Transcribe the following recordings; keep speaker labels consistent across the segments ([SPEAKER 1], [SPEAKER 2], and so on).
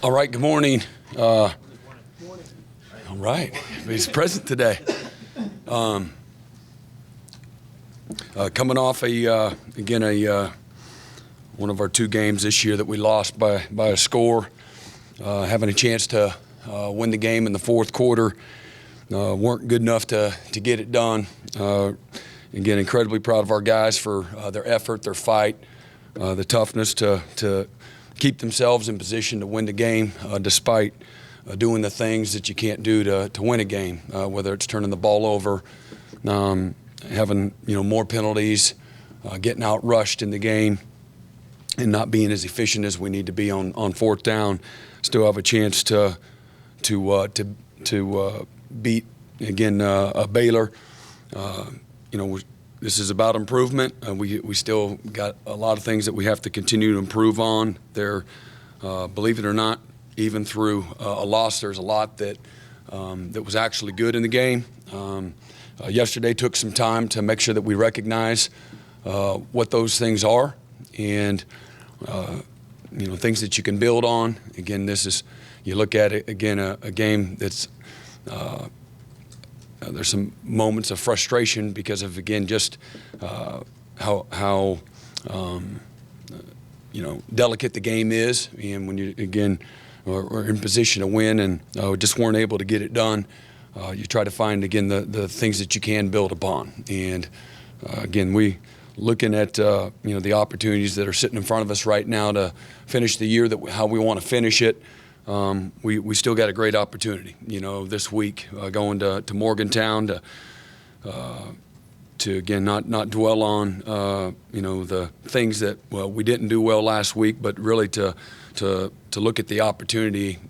[SPEAKER 1] All right, good morning. All right, he's present today. Coming off one of our two games this year that we lost by a score, having a chance to win the game in the fourth quarter, weren't good enough to get it done. Again, incredibly proud of our guys for their effort, their fight, the toughness to keep themselves in position to win the game despite doing the things that you can't do to win a game, whether it's turning the ball over, having more penalties, getting out rushed in the game, and not being as efficient as we need to be on fourth down. Still have a chance to beat again Baylor. This is about improvement. We still got a lot of things that we have to continue to improve on. There, believe it or not, even through a loss, there's a lot that was actually good in the game. Yesterday took some time to make sure that we recognize what those things are and things that you can build on. Again, you look at it again, a game that's there's some moments of frustration because of, again, just how delicate the game is, and when you again are in position to win and just weren't able to get it done, you try to find again the things that you can build upon. And again, we looking at the opportunities that are sitting in front of us right now to finish the year, how we want to finish it. We still got a great opportunity, this week going to Morgantown to again not dwell on the things that we didn't do well last week, but really to look at the opportunity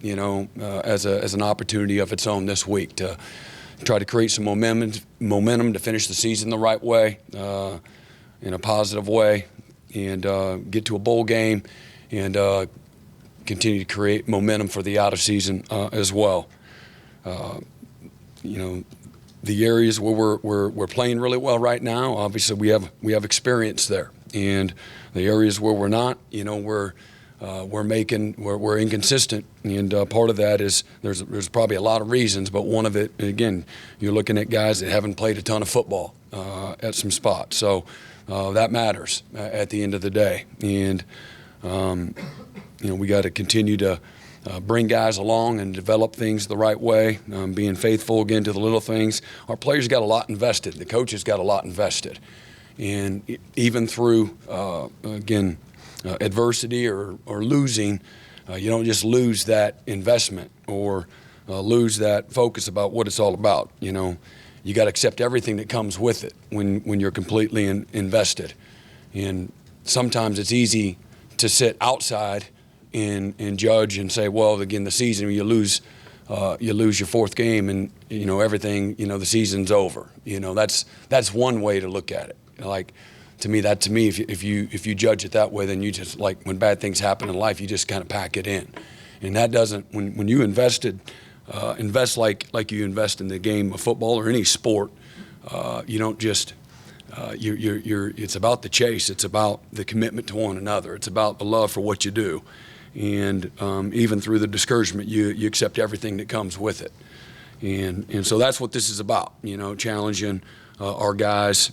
[SPEAKER 1] as an opportunity of its own this week to try to create some momentum to finish the season the right way, in a positive way, and get to a bowl game and continue to create momentum for the out of season as well. The areas where we're playing really well right now, obviously we have experience there, and the areas where we're not, we're inconsistent, and part of that is there's probably a lot of reasons, but one of it, again, you're looking at guys that haven't played a ton of football at some spots, so that matters at the end of the day, and we got to continue to bring guys along and develop things the right way, being faithful again to the little things. Our players got a lot invested. The coaches got a lot invested. And even through, adversity or losing, you don't just lose that investment or lose that focus about what it's all about. You got to accept everything that comes with it when you're completely invested. And sometimes it's easy to sit outside and judge and say, well, again, the season you lose your fourth game and everything, the season's over. That's one way to look at it. Like to me, if you judge it that way, then you just, like, when bad things happen in life, you just kind of pack it in, and that doesn't. When you invest like you invest in the game of football or any sport, you don't just. It's about the chase. It's about the commitment to one another. It's about the love for what you do. And even through the discouragement, you accept everything that comes with it. And so that's what this is about, challenging our guys,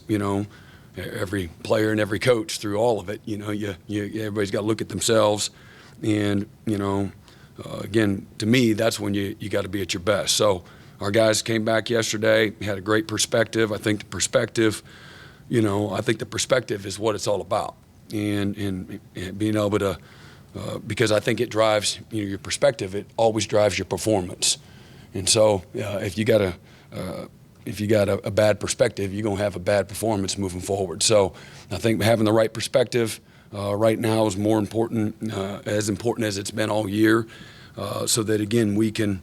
[SPEAKER 1] every player and every coach through all of it. Everybody's got to look at themselves. And, again, to me, that's when you got to be at your best. So our guys came back yesterday, had a great perspective. I think the perspective is what it's all about. And being able to, because I think it drives your perspective. It always drives your performance, and so if you got a bad perspective, you're gonna have a bad performance moving forward. So I think having the right perspective right now is more important, as it's been all year, so that again we can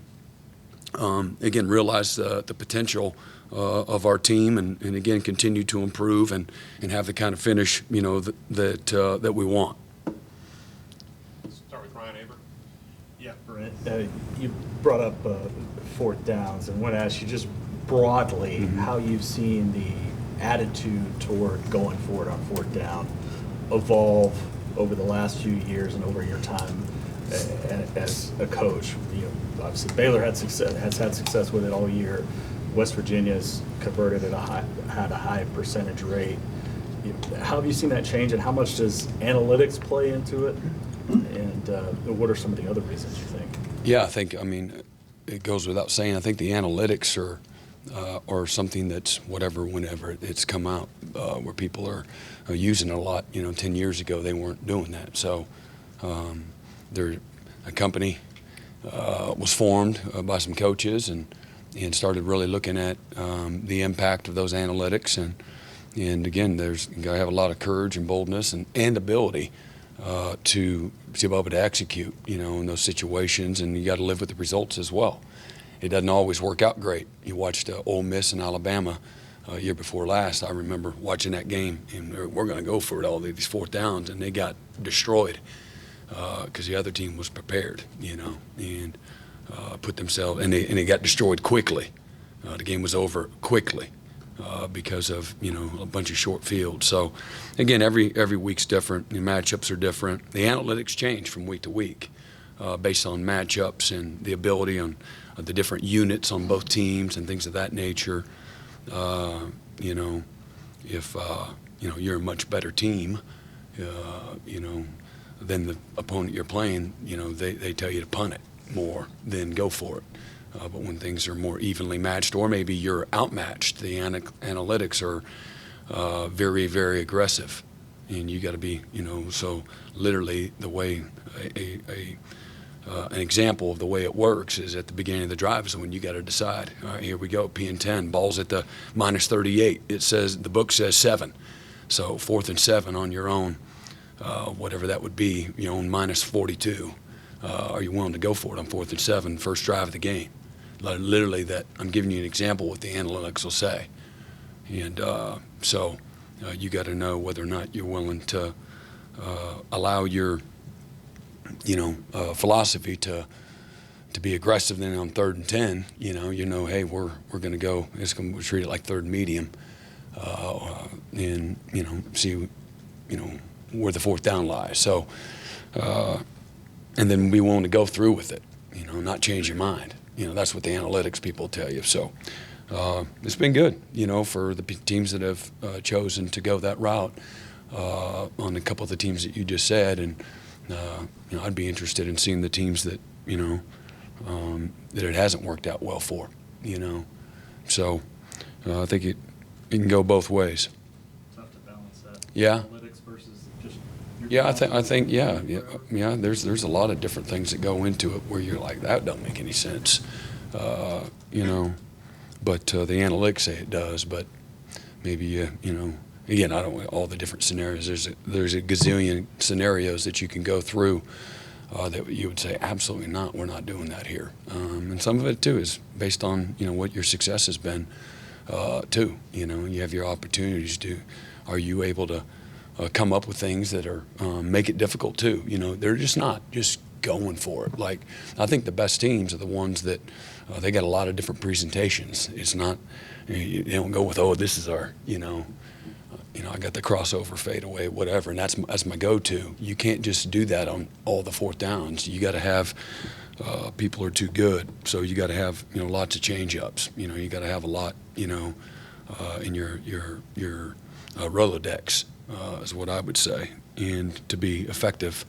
[SPEAKER 1] realize the potential of our team and again continue to improve and have the kind of finish that we want.
[SPEAKER 2] Yeah, Brent, you brought up fourth downs, and want to ask you just broadly how you've seen the attitude toward going forward on fourth down evolve over the last few years and over your time as a coach? Obviously Baylor has had success with it all year. West Virginia's converted at had a high percentage rate. How have you seen that change, and how much does analytics play into it? And what are some of the other reasons you think?
[SPEAKER 1] Yeah, I mean, it goes without saying. I think the analytics are something that's whenever it's come out, where people are using it a lot. 10 years ago they weren't doing that. So a company was formed by some coaches and started really looking at the impact of those analytics. And again, you got to have a lot of courage and boldness and ability to be able to execute, in those situations, and you got to live with the results as well. It doesn't always work out great. You watched Ole Miss and Alabama year before last. I remember watching that game, and we're going to go for it all these fourth downs, and they got destroyed because the other team was prepared, and put themselves, and they got destroyed quickly. The game was over quickly. Because of a bunch of short fields. So again, every week's different. The matchups are different. The analytics change from week to week based on matchups and the ability on the different units on both teams and things of that nature. If you're a much better team, than the opponent you're playing, they tell you to punt it more than go for it. But when things are more evenly matched, or maybe you're outmatched, the analytics are very, very aggressive, and you got to be, so literally the way an example of the way it works is at the beginning of the drive is when you got to decide. All right, here we go, P&10, ball's at the -38. It says, the book says 7, so 4th and 7 on your own, whatever that would be, on -42. Are you willing to go for it on 4th and 7, first drive of the game? Literally, that I'm giving you an example of what the analytics will say, and so you got to know whether or not you're willing to allow your philosophy to be aggressive. Then on 3rd and 10, hey, we're going to go. We'll treat it like 3rd medium, and see where the 4th down lies. So and then be willing to go through with it. Not change your mind. That's what the analytics people tell you. So it's been good, for the teams that have chosen to go that route on a couple of the teams that you just said. And, I'd be interested in seeing the teams that, that it hasn't worked out well for, So I think it can go both ways.
[SPEAKER 2] Tough to balance that.
[SPEAKER 1] Yeah.
[SPEAKER 2] Analytics versus just
[SPEAKER 1] Yeah, I think, yeah. There's a lot of different things that go into it where you're like, that don't make any sense, But the analytics say it does. But maybe again, I don't know all the different scenarios. There's a gazillion scenarios that you can go through that you would say, absolutely not. We're not doing that here. And some of it too is based on what your success has been too. You have your opportunities to. Are you able to come up with things that are make it difficult too? They're just not just going for it. Like, I think the best teams are the ones that they got a lot of different presentations. It's not, they don't go with, this is our, I got the crossover fadeaway, whatever, and that's my go-to. You can't just do that on all the 4th downs. You got to have people are too good, so you got to have lots of change-ups. You got to have a lot in your Rolodex. Is what I would say, and to be effective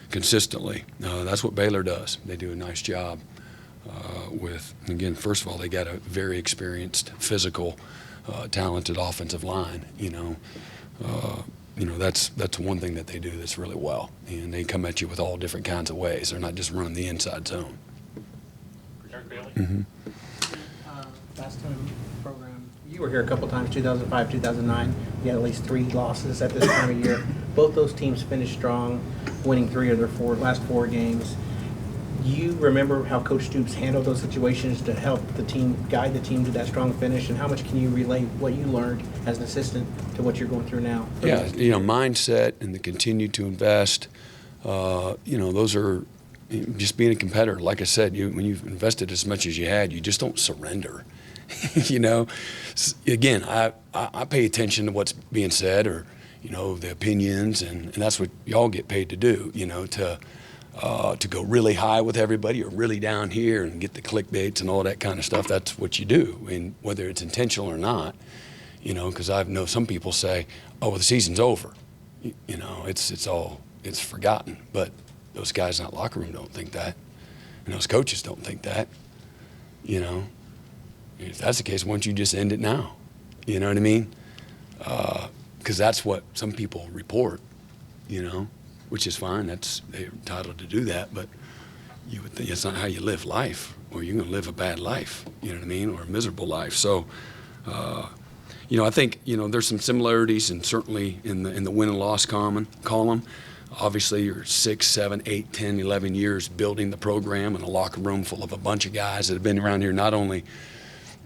[SPEAKER 1] consistently. That's what Baylor does. They do a nice job with, again, first of all, they got a very experienced, physical, talented offensive line. That's one thing that they do that's really well, and they come at you with all different kinds of ways. They're not just running the inside zone. Mm-hmm.
[SPEAKER 3] Last time program. You were here a couple times, 2005, 2009. You had at least 3 losses at this time of year. Both those teams finished strong, winning 3 of their last 4 games. Do you remember how Coach Stoops handled those situations to help the team, guide the team to that strong finish? And how much can you relate what you learned as an assistant to what you're going through now?
[SPEAKER 1] Yeah, mindset and the continue to invest. Those are just being a competitor. Like I said, when you've invested as much as you had, you just don't surrender. Again, I pay attention to what's being said, or the opinions, and that's what y'all get paid to do. To to go really high with everybody or really down here and get the clickbaits and all that kind of stuff. That's what you do, and whether it's intentional or not, because I know some people say, "Oh, well, the season's over," it's forgotten. But those guys in that locker room don't think that, and those coaches don't think that. If that's the case, why don't you just end it now? You know what I mean? Because that's what some people report, which is fine. They're entitled to do that, but you would think it's not how you live life, or you're going to live a bad life, you know what I mean, or a miserable life. So, I think, there's some similarities, and certainly in the win and loss column. Obviously, you're 6, 7, 8, 10, 11 years building the program in a locker room full of a bunch of guys that have been around here not only,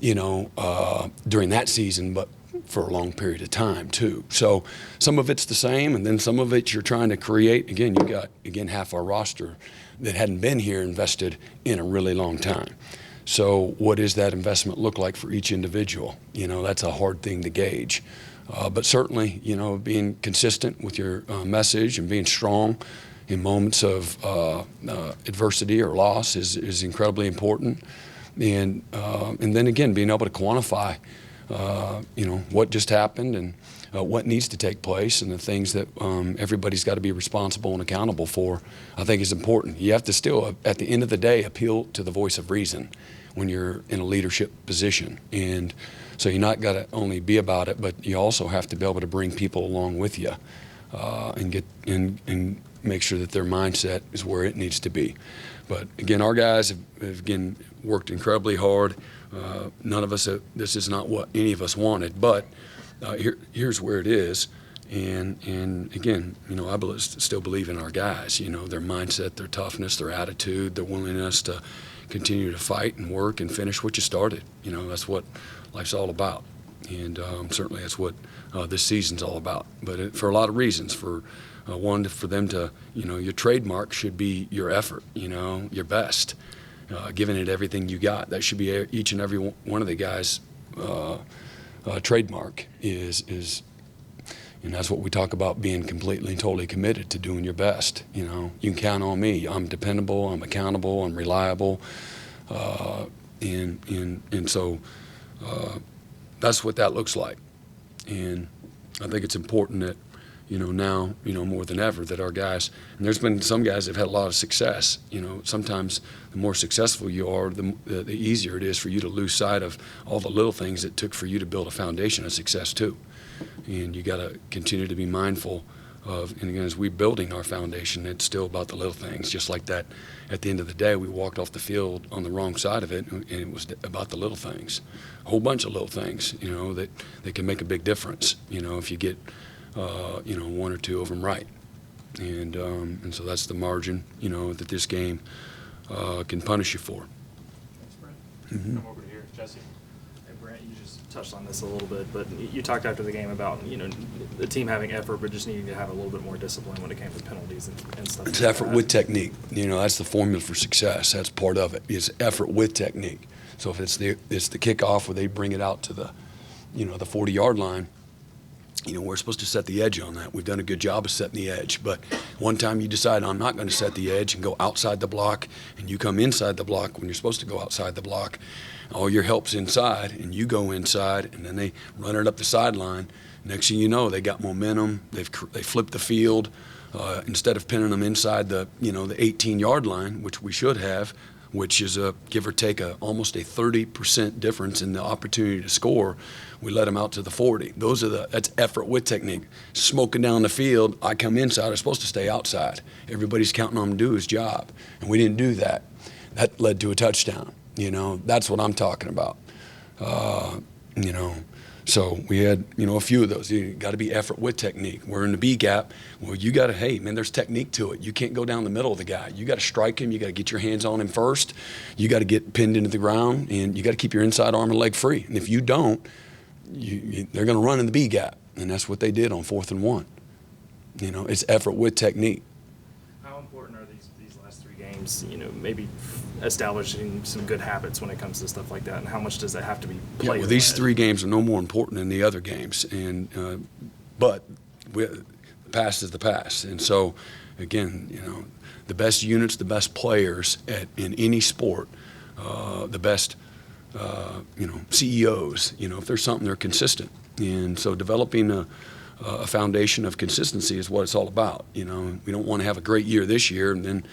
[SPEAKER 1] during that season, but for a long period of time too. So some of it's the same, and then some of it you're trying to create. Again, you got half our roster that hadn't been here invested in a really long time. So what does that investment look like for each individual? That's a hard thing to gauge. But certainly, being consistent with your message and being strong in moments of adversity or loss is incredibly important. And then again, being able to quantify, what just happened and what needs to take place, and the things that everybody's got to be responsible and accountable for, I think is important. You have to still, at the end of the day, appeal to the voice of reason when you're in a leadership position. And so you're not got to only be about it, but you also have to be able to bring people along with you and get and make sure that their mindset is where it needs to be. But again, our guys have again worked incredibly hard. None of us, this is not what any of us wanted, but here's where it is. And again, I still believe in our guys, their mindset, their toughness, their attitude, their willingness to continue to fight and work and finish what you started. That's what life's all about. And certainly that's what this season's all about. But for a lot of reasons, for them to, your trademark should be your effort, your best, giving it everything you got. That should be each and every one of the guys' trademark is, and that's what we talk about, being completely and totally committed to doing your best. You can count on me. I'm dependable. I'm accountable. I'm reliable. And so that's what that looks like. And I think it's important that, now, more than ever, that our guys, and there's been some guys that have had a lot of success. Sometimes the more successful you are, the easier it is for you to lose sight of all the little things it took for you to build a foundation of success too. And you got to continue to be mindful of, and again, as we're building our foundation, it's still about the little things. Just like that, at the end of the day, we walked off the field on the wrong side of it, and it was about the little things, a whole bunch of little things, that can make a big difference. If you get, one or two of them right, and so that's the margin, that this game can punish you for.
[SPEAKER 2] Thanks, Brent.
[SPEAKER 1] Mm-hmm.
[SPEAKER 2] Come over to here, Jesse. Hey, Brent, you just touched on this a little bit, but you talked after the game about, the team having effort, but just needing to have a little bit more discipline when it came to penalties and stuff.
[SPEAKER 1] It's
[SPEAKER 2] like
[SPEAKER 1] effort
[SPEAKER 2] that.
[SPEAKER 1] with technique. That's the formula for success. That's part of it. Is effort with technique. So if it's the kickoff where they bring it out to the, the 40-yard line, we're supposed to set the edge on that. We've done a good job of setting the edge. But one time you decide, I'm not going to set the edge and go outside the block, and you come inside the block when you're supposed to go outside the block. All your help's inside, and you go inside, and then they run it up the sideline. Next thing you know, they got momentum. They flipped the field. Instead of pinning them inside the 18-yard line, which we should have, which is give or take almost a 30% difference in the opportunity to score, we let them out to the 40. That's effort with technique. Smoking down the field, I come inside, I'm supposed to stay outside. Everybody's counting on him to do his job, and we didn't do that. That led to a touchdown. That's what I'm talking about. So we had, a few of those. You got to be effort with technique. We're in the B gap. Well, you got to, hey, man, there's technique to it. You can't go down the middle of the guy. You got to strike him. You got to get your hands on him first. You got to get pinned into the ground, and you got to keep your inside arm and leg free. And if you don't, they're going to run in the B gap, and that's what they did on 4th and 1. It's effort with technique.
[SPEAKER 2] How important are these last three games, maybe establishing some good habits when it comes to stuff like that, and how much does that have to be played?
[SPEAKER 1] Well, these 3 games are no more important than the other games, and but the past is the past, and so again, the best units, the best players in any sport, the best CEOs. If there's something, they're consistent. And so developing a foundation of consistency is what it's all about. We don't want to have a great year this year and then,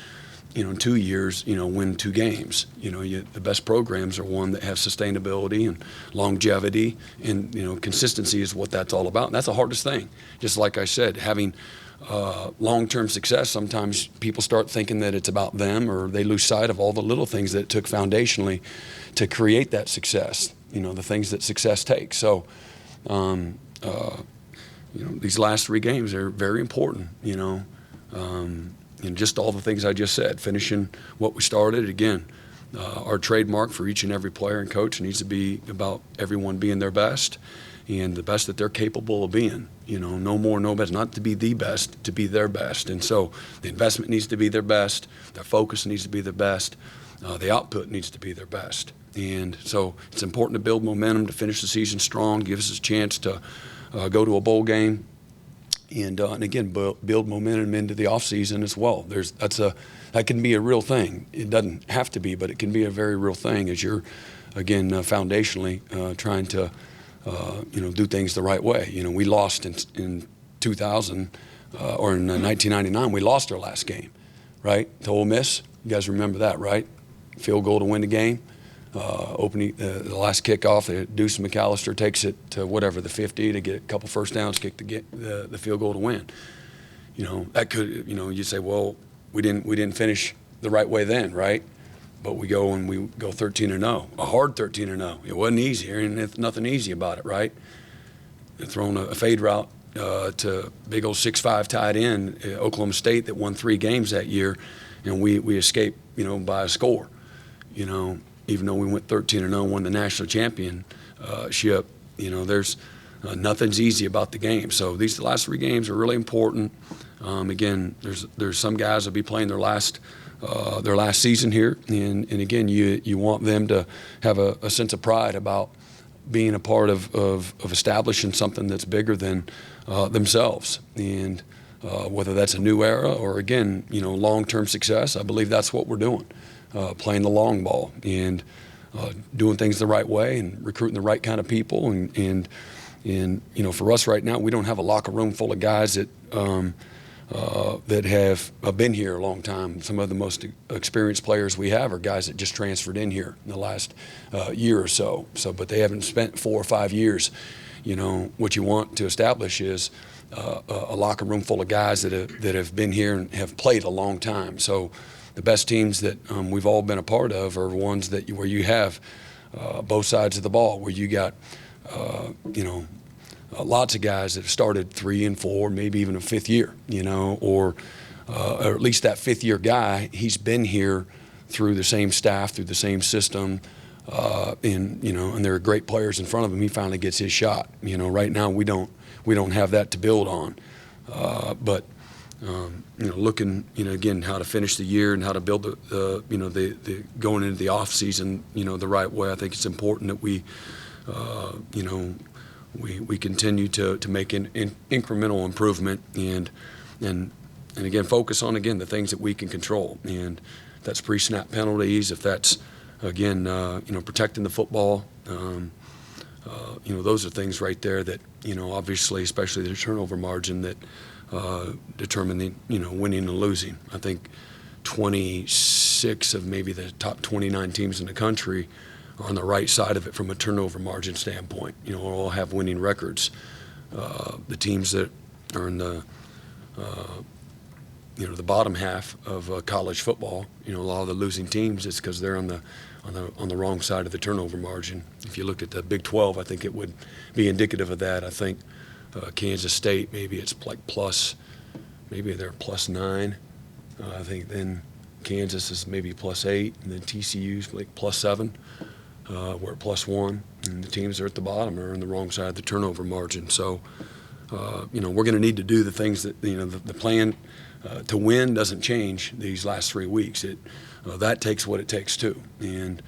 [SPEAKER 1] in 2 years, win 2 games. The best programs are one that have sustainability and longevity, and consistency is what that's all about. And that's the hardest thing. Just like I said, having long-term success, sometimes people start thinking that it's about them, or they lose sight of all the little things that it took foundationally to create that success. The things that success takes. So, these last 3 games are very important. And just all the things I just said, finishing what we started. Again, our trademark for each and every player and coach needs to be about everyone being their best and the best that they're capable of being. No more, no less. Not to be the best, to be their best. And so the investment needs to be their best. Their focus needs to be their best. The output needs to be their best. And so it's important to build momentum to finish the season strong, give us a chance to go to a bowl game. And again, build momentum into the offseason as well. That can be a real thing. It doesn't have to be, but it can be a very real thing as you're, again, foundationally trying to, do things the right way. We lost in 2000 or in 1999. We lost our last game, right, to Ole Miss. You guys remember that, right? Field goal to win the game. Opening the last kickoff, Deuce McAllister takes it to whatever, the 50 to get a couple first downs, kick the field goal to win. That could, you say, well, we didn't finish the right way then, right? But we go 13-0, a hard 13-0. It wasn't easy, and there's nothing easy about it, right? They're throwing a fade route to big old 6'5" tight end, Oklahoma State, that won 3 games that year, and we escaped, by a score, Even though we went 13-0, won the national championship, there's nothing's easy about the game. So these last 3 games are really important. Again, there's some guys that'll be playing their last season here, and again, you want them to have a sense of pride about being a part of establishing something that's bigger than themselves, and whether that's a new era or again, long-term success. I believe that's what we're doing. Playing the long ball and doing things the right way and recruiting the right kind of people. And for us right now, we don't have a locker room full of guys that have been here a long time. Some of the most experienced players we have are guys that just transferred in here in the last year or so. But they haven't spent 4 or 5 years. What you want to establish is a locker room full of guys that have been here and have played a long time. So the best teams that we've all been a part of are ones where you have both sides of the ball, where you got lots of guys that have started 3 and 4, maybe even a 5th year, or at least that 5th year guy, he's been here through the same staff, through the same system, and there are great players in front of him. He finally gets his shot. Right now we don't have that to build on, but. Looking, again, how to finish the year and how to build the going into the off season, the right way. I think it's important that we continue to make an incremental improvement and again focus on the things that we can control, and that's pre-snap penalties. If that's again protecting the football, those are things right there that obviously, especially the turnover margin that. Determine the winning and losing. I think 26 of maybe the top 29 teams in the country are on the right side of it from a turnover margin standpoint. All have winning records. The teams that are in the the bottom half of college football, a lot of the losing teams, it's because they're on the wrong side of the turnover margin. If you look at the Big 12, I think it would be indicative of that. I think. Kansas State, maybe it's like maybe they're +9. I think then Kansas is maybe +8, and then TCU's like +7. We're at +1, and the teams that are at the bottom are on the wrong side of the turnover margin. So, we're going to need to do the things that the plan to win doesn't change these last 3 weeks. That takes what it takes too, and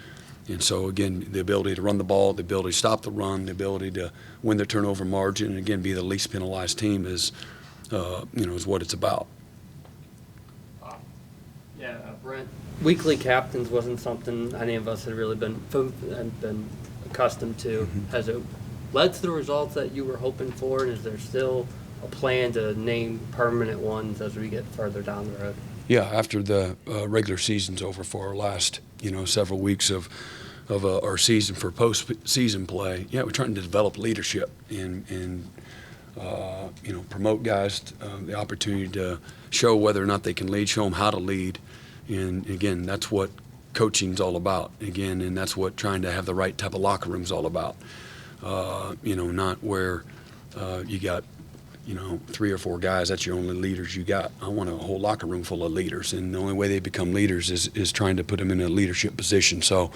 [SPEAKER 1] so, again, the ability to run the ball, the ability to stop the run, the ability to win the turnover margin, and, again, be the least penalized team is what it's about.
[SPEAKER 4] Yeah, Brent. Weekly captains wasn't something any of us had really been accustomed to. Has it led to the results that you were hoping for, and is there still a plan to name permanent ones as we get further down the road?
[SPEAKER 1] Yeah, after the regular season's over for our last, several weeks of our season for postseason play, we're trying to develop leadership and promote guys the opportunity to show whether or not they can lead, show them how to lead. And again, that's what coaching's all about. Again, and that's what trying to have the right type of locker room's all about. Not where you got 3 or 4 guys, that's your only leaders you got. I want a whole locker room full of leaders, and the only way they become leaders is trying to put them in a leadership position. So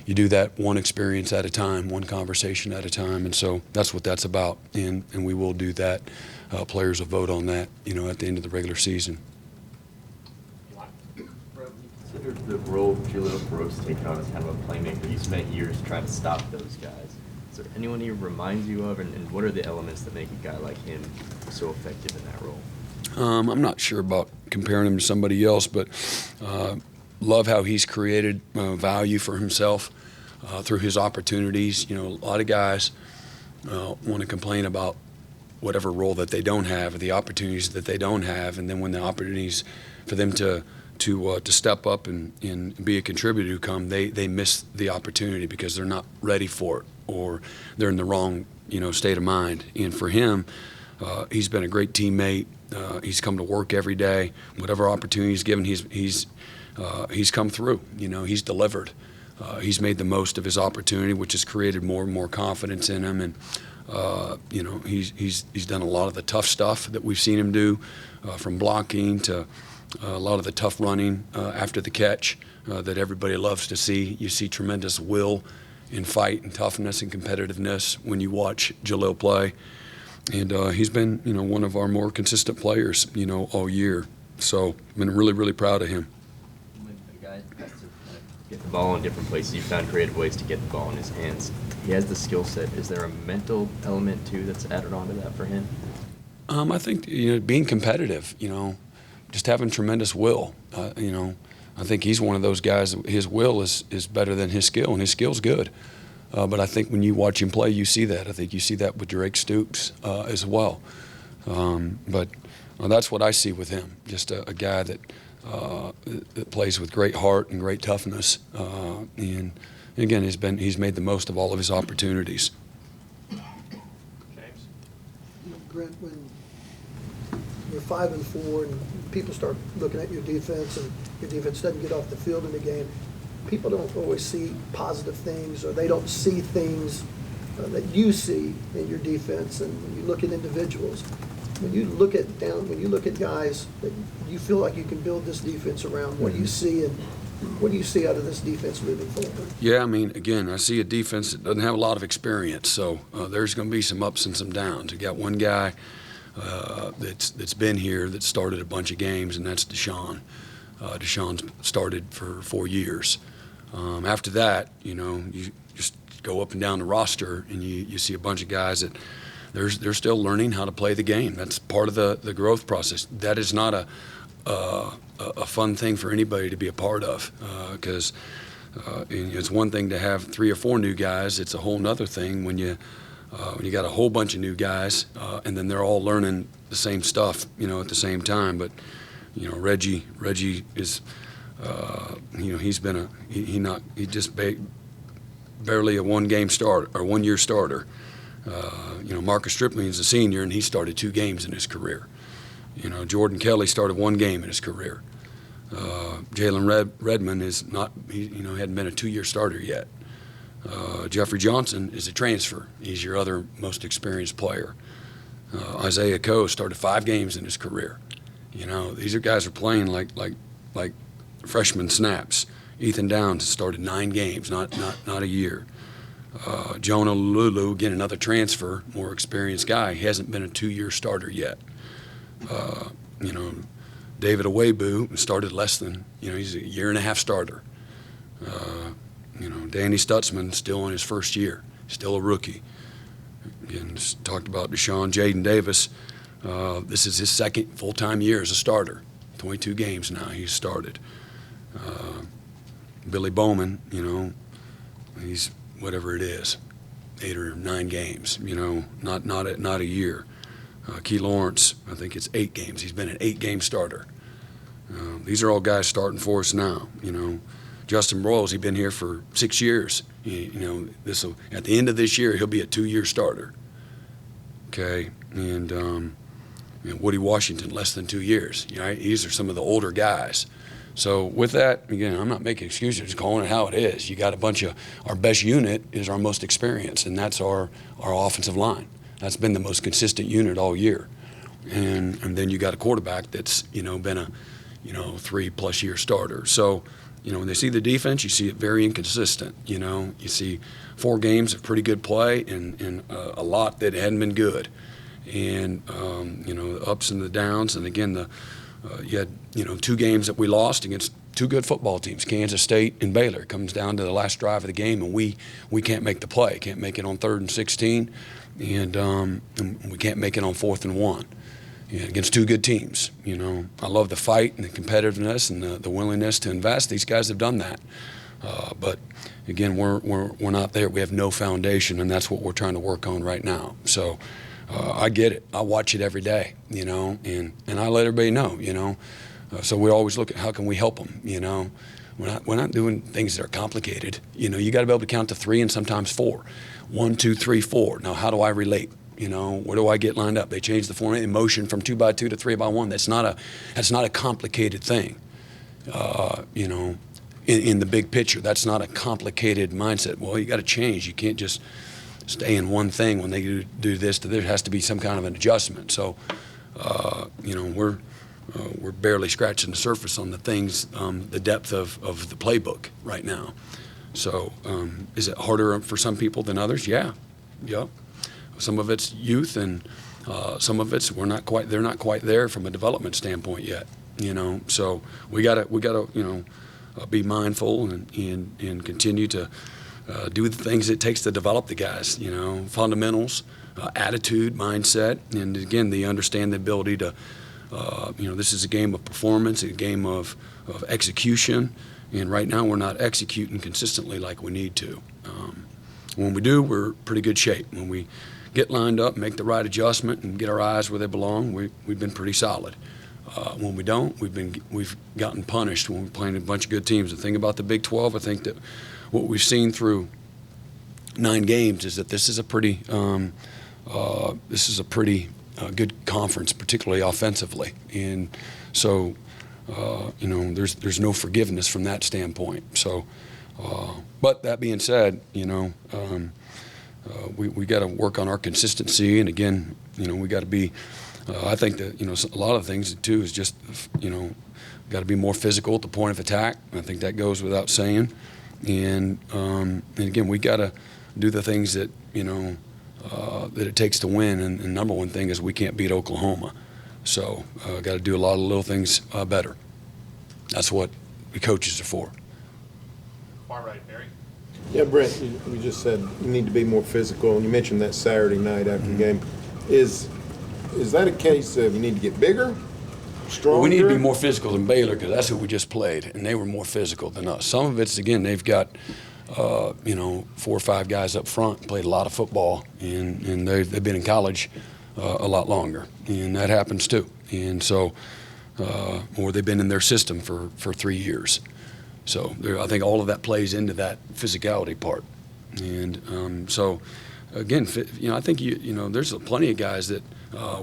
[SPEAKER 1] you do that one experience at a time, one conversation at a time, and so that's what that's about, and we will do that. Players will vote on that, at the end of the regular season.
[SPEAKER 5] Considered the role Jaleel Gross taken on as kind of a playmaker. You spent years trying to stop those guys. Is there anyone he reminds you of, and what are the elements that make a guy like him so effective in that role?
[SPEAKER 1] I'm not sure about comparing him to somebody else, but love how he's created value for himself through his opportunities. A lot of guys want to complain about whatever role that they don't have or the opportunities that they don't have, and then when the opportunities for them to step up and be a contributor come, they miss the opportunity because they're not ready for it or they're in the wrong state of mind. And for him, he's been a great teammate. He's come to work every day. Whatever opportunity he's given, he's come through. He's delivered. He's made the most of his opportunity, which has created more and more confidence in him. And he's done a lot of the tough stuff that we've seen him do, from blocking to a lot of the tough running after the catch that everybody loves to see. You see tremendous will and fight and toughness and competitiveness when you watch Jaleel play. And he's been, one of our more consistent players, all year. So I've been really, really proud of him.
[SPEAKER 5] When a guy has to get the ball in different places, you found creative ways to get the ball in his hands. He has the skill set. Is there a mental element, too, that's added on to that for him?
[SPEAKER 1] I think, being competitive, just having tremendous will. I think he's one of those guys, his will is better than his skill, and his skill's good. But I think when you watch him play, you see that. I think you see that with Drake Stoops as well. But that's what I see with him, just a guy that plays with great heart and great toughness. And again, he's made the most of all of his opportunities.
[SPEAKER 2] James?
[SPEAKER 6] Brent, when you're 5-4 and people start looking at your defense and your defense doesn't get off the field in the game, people don't always see positive things, or they don't see things that you see in your defense. And when you look at individuals, when you look at guys that you feel like you can build this defense around, what do you see, and what do you see out of this defense moving forward?
[SPEAKER 1] Yeah, again, I see a defense that doesn't have a lot of experience, so there's going to be some ups and some downs. You got one guy that's been here that started a bunch of games, and that's Deshaun. Deshaun's started for 4 years. After that, you just go up and down the roster, and you see a bunch of guys that they're still learning how to play the game. That's part of the growth process. That is not a fun thing for anybody to be a part of, because it's one thing to have 3 or 4 new guys. It's a whole nother thing when you got a whole bunch of new guys, and then they're all learning the same stuff, at the same time. But Reggie is, he's been barely a 1-game starter or 1-year starter. Marcus Stripling is a senior, and he started 2 games in his career. Jordan Kelly started 1 game in his career. Jalen Redmond is not, he hadn't been a 2-year starter yet. Jeffrey Johnson is a transfer. He's your other most experienced player. Isaiah Coe started 5 games in his career. These guys are playing like freshman snaps. Ethan Downs started 9 games, not a year. Jonah Lulu, again, another transfer, more experienced guy. He hasn't been a 2-year starter yet. David Awebu started less than, he's a 1.5-year starter. Danny Stutzman still in his first year, still a rookie. Again, just talked about Deshaun. Jaden Davis, this is his 2nd full-time year as a starter. 22 games now he's started. Billy Bowman, he's whatever it is, 8 or 9 games, not a year. Key Lawrence, I think it's 8 games. He's been an 8-game starter. These are all guys starting for us now. Justin Broyles, he's been here for 6 years. At the end of this year, he'll be a 2-year starter. Okay, and Woody Washington, less than 2 years. Right? These are some of the older guys. So with that, again, I'm not making excuses, just calling it how it is. You got a bunch of, our best unit is our most experienced, and that's our offensive line. That's been the most consistent unit all year. And then you got a quarterback that's, been a, 3+ year starter. So, when they see the defense, you see it very inconsistent. You see 4 games of pretty good play and a lot that hadn't been good. And, the ups and the downs. And again, you had, 2 games that we lost against 2 good football teams, Kansas State and Baylor. It comes down to the last drive of the game, and we can't make the play, can't make it on 3rd and 16, and we can't make it on 4th and 1. Against 2 good teams. I love the fight and the competitiveness and the willingness to invest. These guys have done that. But again, we're not there. We have no foundation, and that's what we're trying to work on right now. So I get it. I watch it every day, and I let everybody know, so we always look at how can we help them, We're not doing things that are complicated. You got to be able to count to 3 and sometimes 4. 1, 2, 3, 4. Now, how do I relate? Where do I get lined up? They changed the format in motion from 2x2 to 3x1. That's not a complicated thing. In the big picture, that's not a complicated mindset. Well, you got to change. You can't just stay in one thing when they do this. There has to be some kind of an adjustment. So, we're barely scratching the surface on the things, the depth of the playbook right now. So, is it harder for some people than others? Yeah. Some of it's youth, and some of it's they're not quite there from a development standpoint yet. So we gotta be mindful and continue to do the things it takes to develop the guys. Fundamentals, attitude, mindset, and again, they understand the ability to. This is a game of performance, a game of execution, and right now we're not executing consistently like we need to. When we do, we're in pretty good shape. When we get lined up, make the right adjustment, and get our eyes where they belong, we've been pretty solid. When we don't, we've gotten punished when we're playing a bunch of good teams. The thing about the Big 12, I think that what we've seen through 9 games is that this is a pretty good conference, particularly offensively, and so there's no forgiveness from that standpoint. So, but that being said, we got to work on our consistency, and again, we got to be. I think that a lot of things too is just got to be more physical at the point of attack. I think that goes without saying, and again, we got to do the things that that it takes to win. And number one thing is we can't beat Oklahoma, so got to do a lot of little things better. That's what the coaches are for.
[SPEAKER 7] Far right, Barry.
[SPEAKER 8] Yeah, Brent, you just said you need to be more physical, and you mentioned that Saturday night after the game. Is that a case of you need to get bigger, stronger?
[SPEAKER 1] Well, we need to be more physical than Baylor because that's who we just played, and they were more physical than us. Some of it's, again, they've got 4 or 5 guys up front, played a lot of football, and they've been in college a lot longer, and that happens too. And so, or they've been in their system for 3 years. So I think all of that plays into that physicality part. And so, again, I think there's plenty of guys that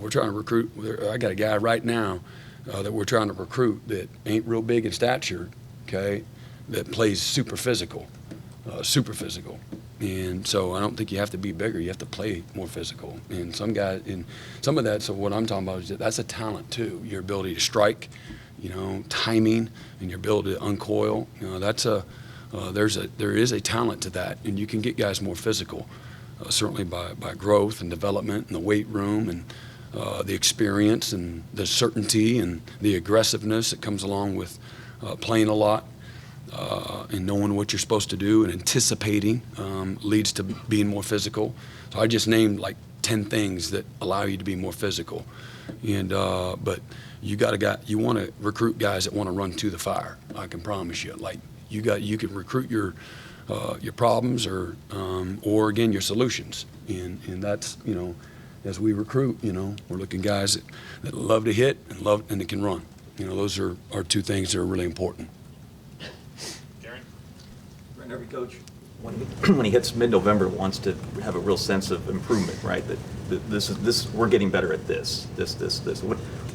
[SPEAKER 1] we're trying to recruit. I got a guy right now that we're trying to recruit that ain't real big in stature, okay, that plays super physical. And so I don't think you have to be bigger. You have to play more physical. And some guys, and some of that, so what I'm talking about is that's a talent too. Your ability to strike, timing, and your ability to uncoil. There is a talent to that, and you can get guys more physical, certainly by growth and development and the weight room and the experience and the certainty and the aggressiveness that comes along with playing a lot. And knowing what you're supposed to do and anticipating leads to being more physical. So I just named like 10 things that allow you to be more physical. And but you want to recruit guys that want to run to the fire. I can promise you. Like you can recruit your problems or again your solutions, and that's as we recruit, we're looking guys that love to hit and that can run. Those are two things that are really important.
[SPEAKER 7] Gary?
[SPEAKER 9] Brent, every coach, when he hits mid-November, wants to have a real sense of improvement, right? That this we're getting better at this.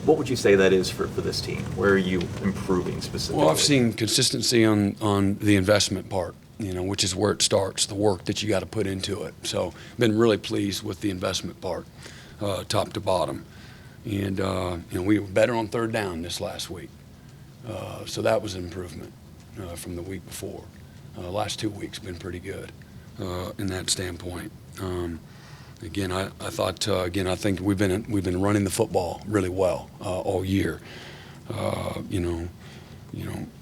[SPEAKER 9] What would you say that is for this team? Where are you improving specifically?
[SPEAKER 1] Well, I've seen consistency on the investment part, which is where it starts, the work that you got to put into it. So been really pleased with the investment part, top to bottom. And, we were better on third down this last week. So that was an improvement from the week before. Last 2 weeks been pretty good in that standpoint. Again, I thought, I think we've been running the football really well all year.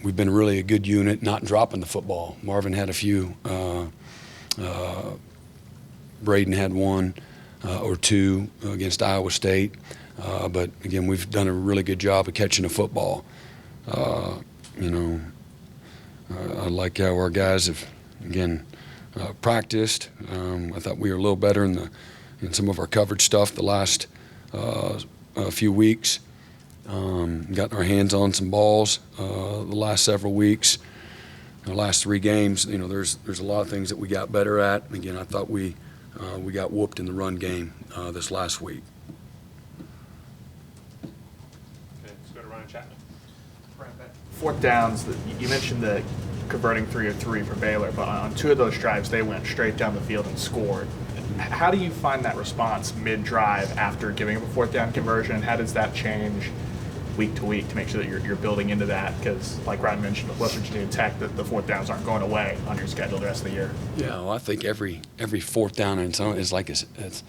[SPEAKER 1] We've been really a good unit, not dropping the football. Marvin had a few. Braden had one or two against Iowa State. But again, we've done a really good job of catching the football. I like how our guys have, again, practiced. I thought we were a little better in some of our coverage stuff the last few weeks. Gotten our hands on some balls the last several weeks. The last 3 games, there's a lot of things that we got better at. Again, I thought we got whooped in the run game this last week.
[SPEAKER 7] Okay, let's go to Ryan Chapman.
[SPEAKER 10] Fourth downs, you mentioned the converting 3 of 3 for Baylor, but on 2 of those drives, they went straight down the field and scored. How do you find that response mid-drive after giving up a fourth down conversion, and how does that change week to week to make sure that you're building into that? Because, like Ryan mentioned, with West Virginia Tech, the fourth downs aren't going away on your schedule the rest of the year.
[SPEAKER 1] Yeah, well, I think every fourth down in its own is like it's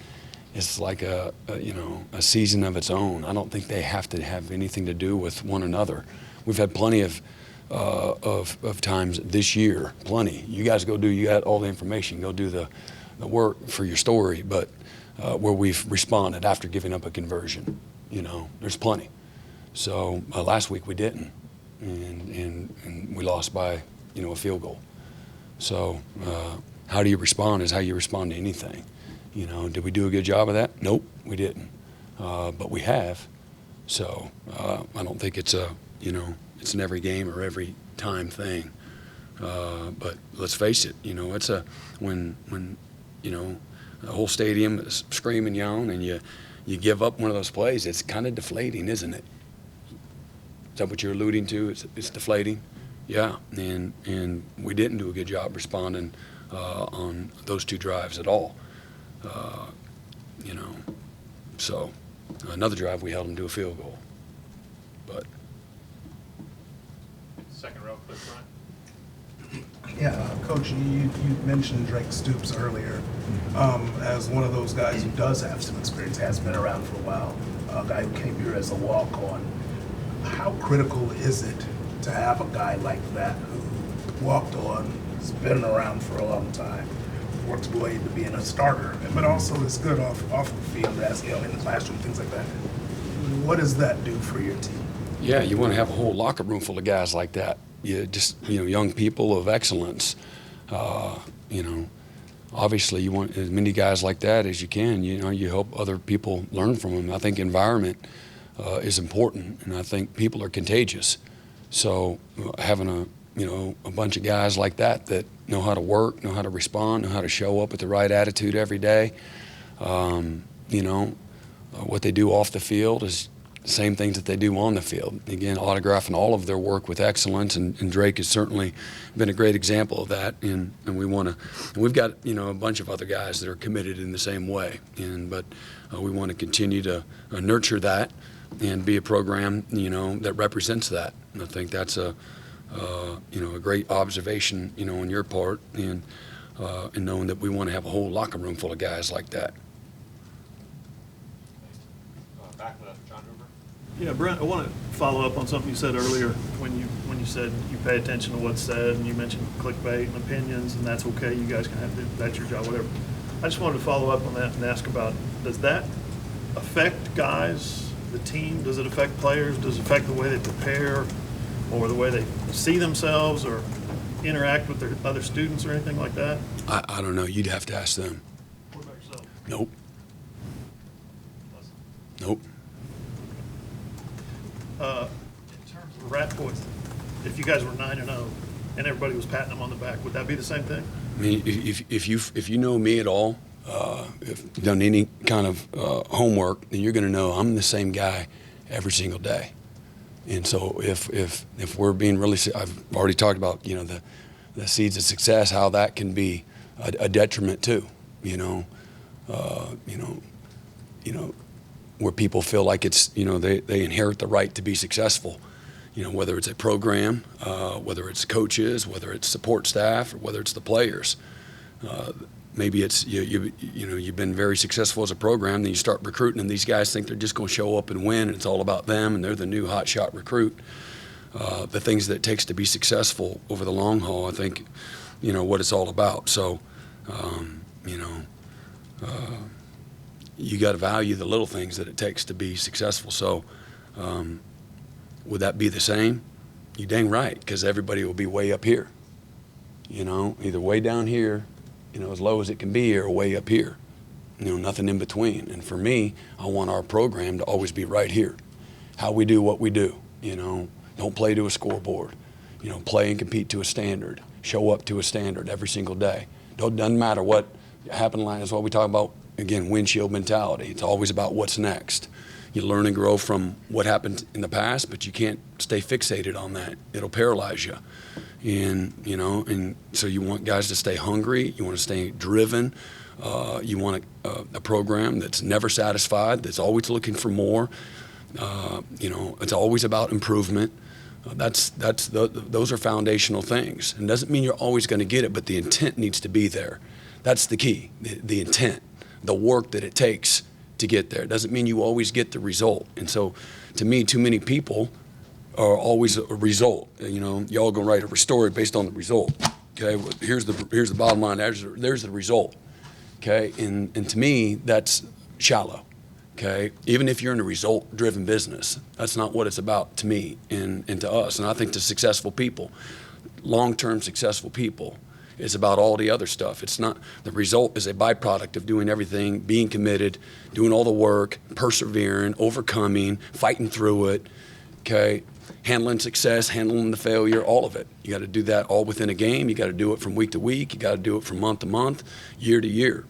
[SPEAKER 1] like a season of its own. I don't think they have to have anything to do with one another. We've had plenty of times this year, plenty. You guys you got all the information, go do the work for your story, but where we've responded after giving up a conversion, there's plenty. So last week we didn't, and we lost by, a field goal. So how do you respond is how you respond to anything. Did we do a good job of that? Nope, we didn't, but we have. So I don't think it's it's an every game or every time thing. But let's face it, it's when the whole stadium is screaming, yelling, and you give up one of those plays, it's kind of deflating, isn't it? Is that what you're alluding to? It's deflating? Yeah, and we didn't do a good job responding on those 2 drives at all. So another drive we held them to a field goal. But
[SPEAKER 7] Second row, Cliff Ryan.
[SPEAKER 11] Yeah, Coach, you mentioned Drake Stoops earlier as one of those guys who does have some experience, has been around for a while, a guy who came here as a walk-on. How critical is it to have a guy like that who walked on, has been around for a long time, worked his way to being a starter, but also is good off the field, as in the classroom, things like that? What does that do for your team?
[SPEAKER 1] yeah, you want to have a whole locker room full of guys like that. Young people of excellence. Obviously you want as many guys like that as you can. You hope other people learn from them. I think environment is important, and I think people are contagious. So having a bunch of guys like that know how to work, know how to respond, know how to show up with the right attitude every day. What they do off the field is the same things that they do on the field. Again, autographing all of their work with excellence, and Drake has certainly been a great example of that. And we've got a bunch of other guys that are committed in the same way. But we want to continue to nurture that and be a program that represents that. And I think that's a great observation on your part, and knowing that we want to have a whole locker room full of guys like that.
[SPEAKER 7] Back left, John Hoover.
[SPEAKER 12] Yeah, Brent, I want to follow up on something you said earlier when you said you pay attention to what's said, and you mentioned clickbait and opinions, and that's okay. You guys can have that's your job, whatever. I just wanted to follow up on that and ask about, does that affect guys the team? Does it affect players? Does it affect the way they prepare or the way they see themselves or interact with their other students or anything like that?
[SPEAKER 1] I don't know. You'd have to ask them.
[SPEAKER 12] What about yourself?
[SPEAKER 1] Nope. Nope.
[SPEAKER 12] In terms of Rat Boys, if you guys were 9-0 and everybody was patting them on the back, would that be the same thing?
[SPEAKER 1] I mean, if you know me at all, if you've done any kind of homework, then you're going to know I'm the same guy every single day. And so if we're being really, I've already talked about, you know, the seeds of success, how that can be a detriment too, you know, where people feel like it's, you know, they inherit the right to be successful, you know, whether it's a program, whether it's coaches, whether it's support staff, or whether it's the players. Maybe it's you know, you've been very successful as a program, then you start recruiting, and these guys think they're just going to show up and win, and it's all about them, and they're the new hotshot recruit. The things that it takes to be successful over the long haul, I think, you know, what it's all about. So, you know, you got to value the little things that it takes to be successful. So, would that be the same? You dang right, because everybody will be way up here. You know, either way down here, you know, as low as it can be, or way up here. You know, nothing in between. And for me, I want our program to always be right here. How we do what we do, you know. Don't play to a scoreboard. You know, play and compete to a standard. Show up to a standard every single day. Doesn't matter what happened last. That's what we talk about, again, windshield mentality. It's always about what's next. You learn and grow from what happened in the past, but you can't stay fixated on that. It'll paralyze you. And, you know, and so you want guys to stay hungry. You want to stay driven. You want a program that's never satisfied, that's always looking for more. You know, it's always about improvement. Those are foundational things. And doesn't mean you're always going to get it, but the intent needs to be there. That's the key, the intent, the work that it takes to get there. It doesn't mean you always get the result. And so, to me, too many people are always a result. You know, y'all gonna write a story based on the result. Okay, well, here's the bottom line. There's the result. Okay, and to me, that's shallow. Okay, even if you're in a result-driven business, that's not what it's about to me and to us. And I think to successful people, long-term successful people, it's about all the other stuff. It's not, the result is a byproduct of doing everything, being committed, doing all the work, persevering, overcoming, fighting through it. Okay, handling success, handling the failure, all of it. You got to do that all within a game. You got to do it from week to week. You got to do it from month to month, year to year.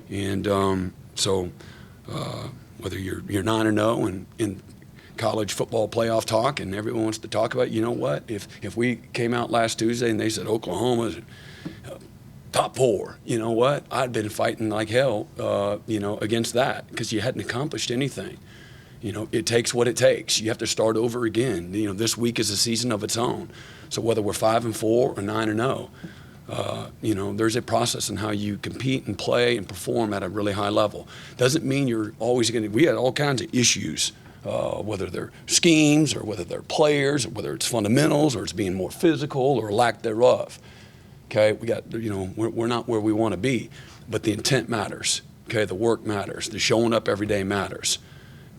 [SPEAKER 1] And so whether you're 9-0 and in college football playoff talk, and everyone wants to talk about, you know what? If we came out last Tuesday and they said Oklahoma's top 4, you know what? I'd been fighting like hell, you know, against that, because you hadn't accomplished anything. You know, it takes what it takes. You have to start over again. You know, this week is a season of its own. So whether we're 5-4 or 9-0, you know, there's a process in how you compete and play and perform at a really high level. Doesn't mean you're always going to. We had all kinds of issues, whether they're schemes or whether they're players or whether it's fundamentals or it's being more physical or lack thereof. Okay, we got, you know, we're not where we want to be, but the intent matters. Okay, the work matters. The showing up every day matters.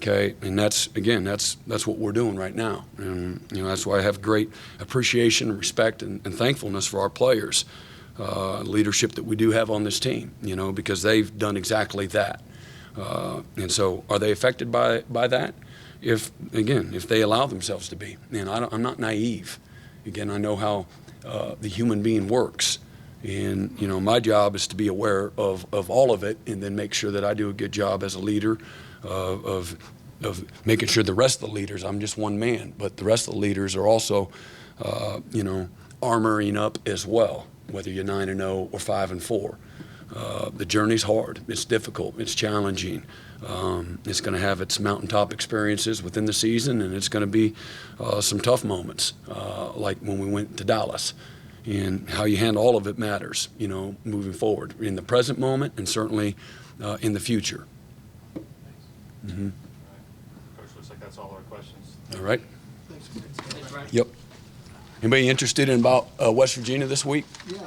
[SPEAKER 1] Okay, and that's what we're doing right now, and you know, that's why I have great appreciation, respect, and thankfulness for our players, leadership that we do have on this team. You know, because they've done exactly that, and so are they affected by that? If they allow themselves to be, and I'm not naive. Again, I know how the human being works. And, you know, my job is to be aware of all of it and then make sure that I do a good job as a leader of making sure the rest of the leaders, I'm just one man, but the rest of the leaders are also, you know, armoring up as well, whether you're 9-0 or 5-4. The journey's hard. It's difficult. It's challenging. It's going to have its mountaintop experiences within the season, and it's going to be some tough moments, like when we went to Dallas. And how you handle all of it matters, you know, moving forward in the present moment and certainly in the future. Mm-hmm.
[SPEAKER 7] Coach, looks like that's all our questions.
[SPEAKER 1] All right.
[SPEAKER 6] Thanks.
[SPEAKER 1] Yep. Anybody interested in about West Virginia this week?
[SPEAKER 6] Yeah.